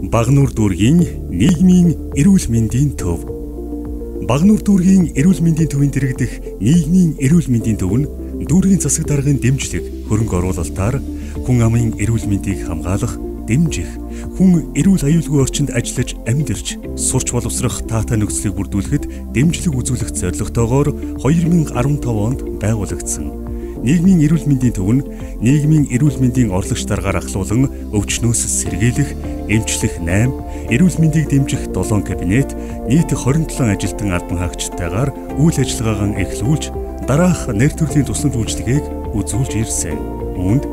Багнуур дүүргийн нийгмийн эрүүл мэндийн төв. Багнуур дүүргийн эрүүл мэндийн төвийн дэргэдэх нийгмийн эрүүл мэндийн төв нь дүүргийн засаг даргын дэмжлэг хөрөнгө оруулалтаар хүн амын эрүүл мэндийг хамгаалах, дэмжих, хүн эрүүл аюулгүй орчинд ажиллаж амьдарч сурч боловсрох таатай нөхцөлийг бүрдүүлэхэд дэмжлэг үзүүлэх зорилготойгоор 2015 онд байгуулагдсан. Нийгмийн эрүүл мэндийн төв нь нийгмийн эрүүл мэндийн орлогч даргаар ахлуулан өвчнөөс сэргийлэх, эмчлэх 8, эрүүл мэндийг дэмжих 7 кабинет, нийт 27 ажилтан албан хаагчдтайгаар үйл ажиллагаагаа эхлүүлж, дараах нэр төрлийн тусламж үйлчилгээг үзүүлж ирсэн. Үүнд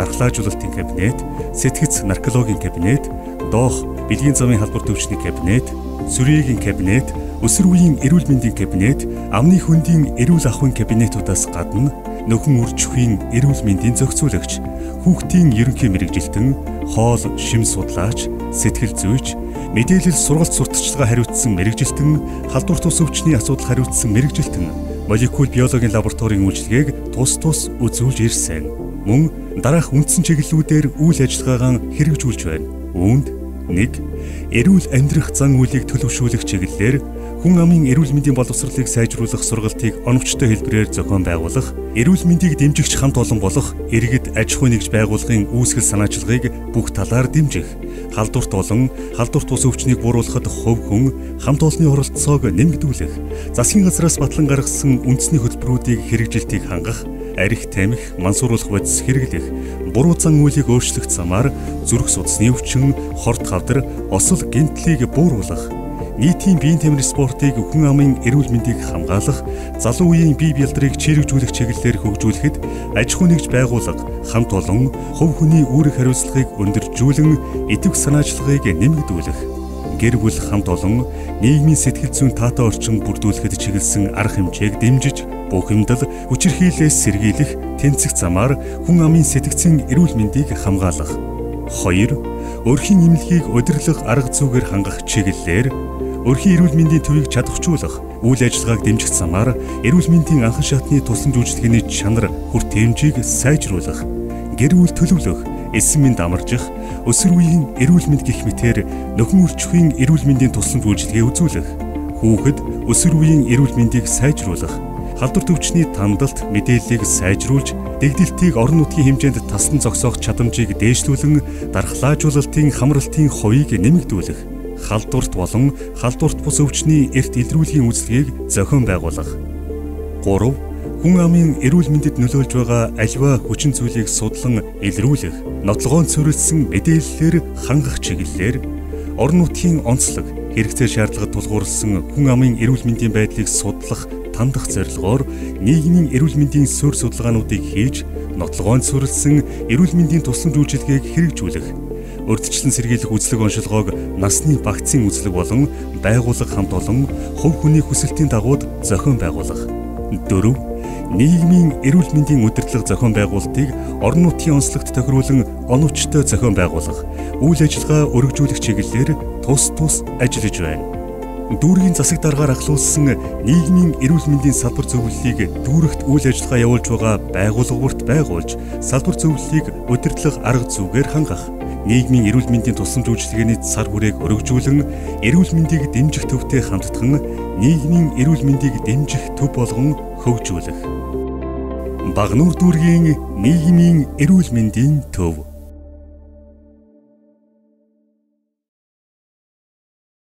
дархлаажуулалтын кабинет, сэтгэц наркологийн кабинет, доох бэлгийн замын халдвар төвчний кабинет, сүрээгийн кабинет, өсвөр үеийн эрүүл мэндийн кабинет, амны хөндийн эрүүл ахуйн кабинетуудаас гадна нөхөн үржихийн эрүүл мэндийн зохицуулагч, хүүхдийн ерөнхий мэрэгжилтэн, хоол шим судлаач, сэтгэл зүйч, мэдээлэл сургалт сурталчилгаа хариуцсан мэрэгжилтэн, халдвар тус өвчний асуудал хариуцсан мэрэгжилтэн, молекул биологийн лабораторийн үйлчилгээг тус үзүүлж ирсэн. Мөн дараах үндсэн чиглэлүүдээр үйл ажиллагаагаа хэрэгжүүлж байна. Үүнд 1. Эрүүл амьдрах зан үйлийг төлөвшүүлэх чиглэлээр хүн амын эрүүл мэндийн боловсролыг сайжруулах сургалтыг оновчтой хэлбэрээр зохион байгуулах, эрүүл мэндийг дэмжигч хамт олон болох иргэд аж ахуй нэгж байгууллагын үүсгэл санаачлагыг бүх талаар дэмжих, халдварт олон, халдварт бус өвчнийг бууруулахад хувь хүн хамт олонны оролцоог нэмэгдүүлэх, засгийн газраас батлан гаргасан үндэсний хөтөлбөрүүдийг хэрэгжилтийг хангах, арх тамхи, мансууруулах бодис хэрэглэх, буруу зан үйлийг өөрчлөх замаар зүрх судасны өвчин, хорт хавдар, осол гэмтлийг бууруулах, нийтийн биеийн тамирын спортыг хүн амын эрүүл мэндийг хамгаалах, залуу үеийн бие бэлтрийг чирэгжүүлэх чиглэлээр хөгжүүлэхэд аж ахуй нэгж байгууллага хамт олон хувь хүний үүрэг хариуцлагыг өндөржүүлэн идэвх санаачлагыг нэмэгдүүлэх, гэр бүл хамт олон нийгмийн сэтгэл зүйн таатай орчин бүрдүүлэхэд чиглэсэн арга хэмжээг дэмжиж, бухимдал, хүчирхийллээс сэргийлэх тэнцэх замаар хүн амын сэтгцийн эрүүл мэндийг хамгаалах. 2. Өрхийн эмнэлгийг удирдлах арга зүйгээр хангах чиглэлээр өрхийн эрүүл мэндийн төвийг чадваржуулах, үйл ажиллагааг дэмжих замаар эрүүл мэндийн анхан шатны тусламж үйлчилгээний чанар хүр тэмжийг сайжруулах, гэр бүл төлөвлөх, эссэн мэнд амаржих, өсвөр үеийн эрүүл мэнд гэх мэтээр нөхөн үржихийн эрүүл мэндийн тусламж үйлчилгээ үзүүлэх, хүүхэд өсвөр үеийн эрүүл мэндийг сайжруулах, халдвар төвчний тандалт мэдээллийг сайжруулж, дэгдэлтийг орон нутгийн хэмжээнд тасдан зогсоох чадамжийг дээшлүүлэн дархлаажуулалтын хамралтын хувийг нэмэгдүүлэх, халдварт болон халдварт бус өвчний эрт илрүүлгийн үйлчилгээг зохион байгуулах. 3. Хүн амын эрүүл мэндэд нөлөөлж байгаа аливаа хүчин зүйлийг судлан илрүүлэх, нотлогоон суурилсан мэдээллээр хангах чиглэлээр орон нутгийн онцлог, хэрэгцээ шаардлагад тулгуурласан хүн амын эрүүл мэндийн байдлыг судлах тандах зорилгоор нийгмийн эрүүл мэндийн суурь судалгаануудыг хийж, нотлогоон суурилсан эрүүл мэндийн тусламж үйлчилгээг хэрэгжүүлэх, урьдчилан сэргийлэх үзлэг оншилгоог насны багцын үзлэг болон байгууллага хамт олон хувь хүний хүсэлтийн дагуу зохион байгуулах. 4. Нийгмийн эрүүл мэндийн удирдлага зохион байгуулалтыг орон нутгийн онцлогт тохируулан оновчтой зохион байгуулах, үйл ажиллагаа өргөжүүлэх чиглэлээр тус ажиллаж байна. Дүүргийн засаг даргаар ахлуулсан нийгмийн эрүүл мэндийн салбар зөвлөлийг дүүрэгт үйл ажиллагаа явуулж байгаа байгууллагууд байгуулж, салбар зөвлөлийг удирдлага арга зүйгээр хангах, нийгмийн эрүүл мэндийн тусламж үйлчилгээний цар хүрээг өргөжүүлэн, эрүүл мэндийг дэмжих төвтэй хамтдах, нийгмийн эрүүл мэндийг дэмжих төв болгон хөгжүүлэх. Багнуур дүүргийн нийгмийн эрүүл мэндийн төв.